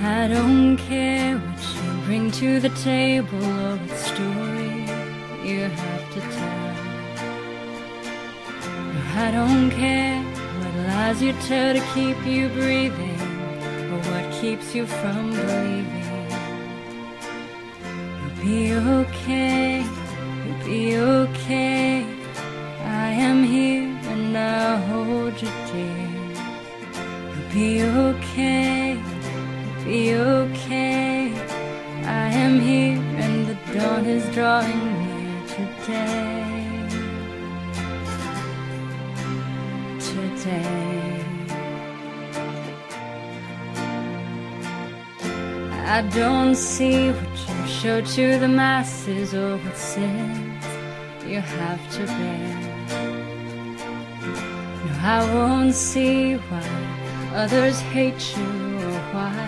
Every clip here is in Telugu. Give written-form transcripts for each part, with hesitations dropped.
I don't care what you bring to the table or what story you have to tell. No, I don't care what lies you tell to keep you breathing or what keeps you from believing. You'll be okay, you'll be okay. I am here and I'll hold you dear. You'll be okay, you'll be okay. I am here and the dawn is drawing near today. Today I don't see what you show to the masses or what sins you have to bear. No, I won't see why others hate you or why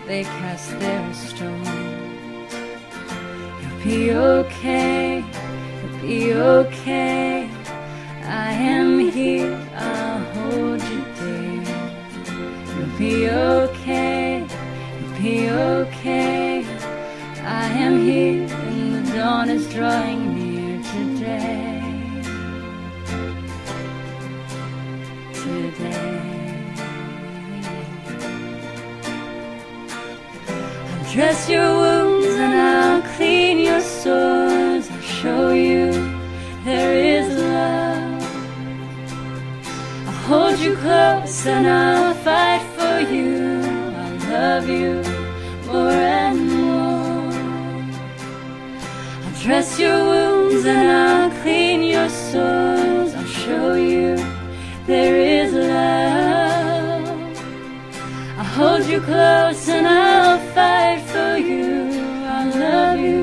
they cast their stones. You'll be okay, you'll be okay. I am here, I'll hold you dear. You'll be okay, you'll be okay. I am here and the dawn is drawing near today. Today I'll dress your wounds and I'll clean your sores. I'll show you there is love. I'll hold you close and I'll fight for you. I'll love you more and more. I'll dress your wounds and I'll clean your sores. I'll show you there is love. I'll hold you close and I'll fight for you. I'll love you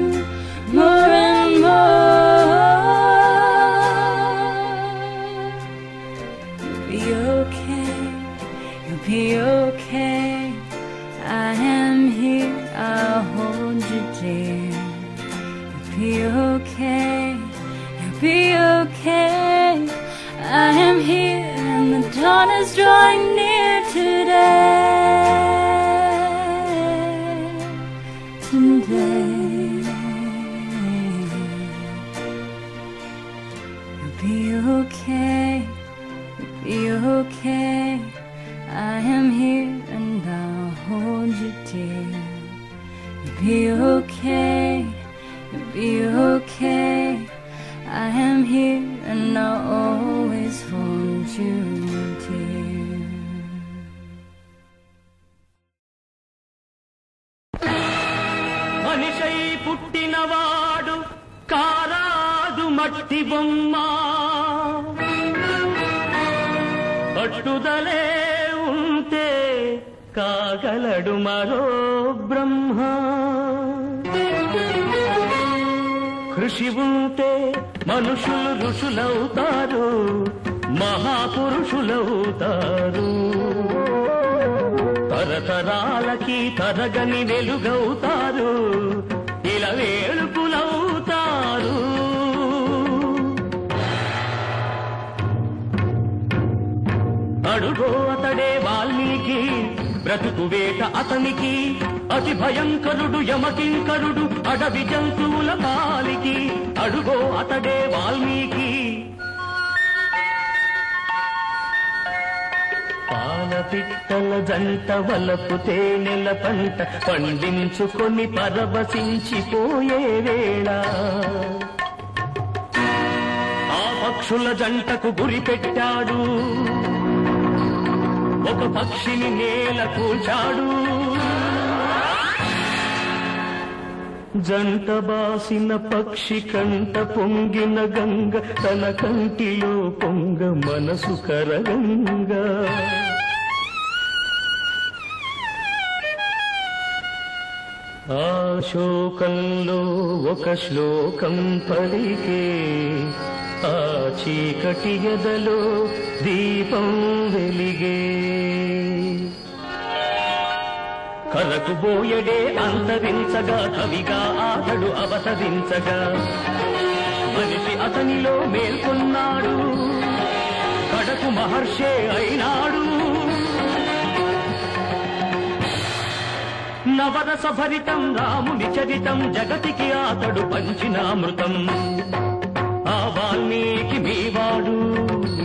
more and more. You'll be okay, you'll be okay. I am here, I'll hold you dear. You'll be okay, you'll be okay. I am here and the dawn is drawing near today. Today you'll be okay, you'll be okay. I am here and I'll hold you dear. You'll be okay, you'll be okay. I am here and I'll always hold you dear. మనిషై పుట్టినవాడు కారాదు మట్టి బొమ్మ. పట్టుదలే ఉంటే కాగలడు మరో బ్రహ్మ. కృషి ఉంటే మనుషులు ఋషులవుతారు, మహాపురుషులవుతారు. తరతరాలకి తరగని వెలుగవుతారు, ఇలా వేడుకులవుతారు. అడుగో అతడే వాల్మీకి, బ్రతుకు వేట అతనికి. అతి భయంకరుడు యమకింకరుడు అడవి జంతువుల పాలికి. అడుగో అతడే వాల్మీకి. పాలపిట్టల జంట వలపు తేనెల పంట పండించుకొని పరవశించిపోయే వేళ, ఆ పక్షుల జంటకు గురి పెట్టాడు, ఒక పక్షిని నేల కూల్చాడు. జంట బాసిన పక్షి కంట పొంగిన గంగ తన కంటిలో పొంగ మనసు కరగంగా. ఆ శోకంలో ఒక శ్లోకం పలికే, ఆ చీకటి ఎదలో దీపం వెలిగే. కరకు బోయడే అంతరించగా, కవిగా ఆతడు అవతరించగా. మనిషి అతనిలో మేల్కొన్నాడు, కడకు మహర్షే అయినాడు. నవరస భరితం రాముని చరితం జగతికి ఆతడు పంచినామృతం ఆ వాల్మీకి మీవాడు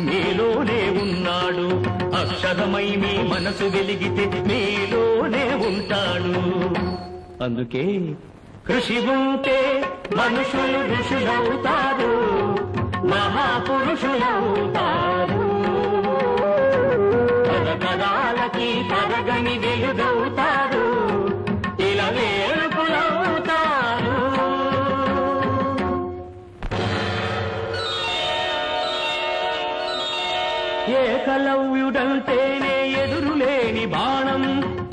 మీలోనే ఉన్నాడు అక్షరమై మీ మనసు వెలిగితే మీలోనే ఉంటాడు అందుకే కృషి ఉంటే మనుషులు ఋషులవుతారు మహాపురుషులవుతారు తరతరాలకి తరగని వెలుగవుతారు ఇలా వేడుకులవుతారు ఏకలవ్యుడంటేనే ఎదురులేని బాణం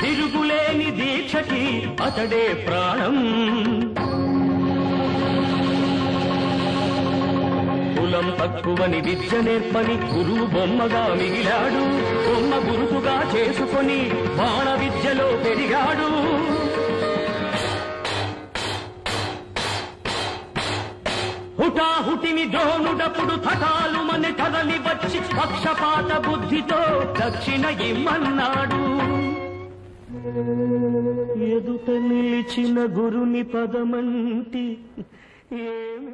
తిరుగులేని దీక్షకి అతడే ప్రాణం కులం తక్కువని విద్య నేర్పని గురువు బొమ్మగా మిగిలాడు బొమ్మ గురుతుగా చేసుకొని బాణ విద్యలో పెరిగాడు హుటాహుటిని ద్రోణుడప్పుడు తటాలు మన కదలి వచ్చి పక్షపాత బుద్ధితో దక్షిణ ఇమ్మన్నాడు ఎదుట నిలిచిన గురుని పదమంటి ఏమి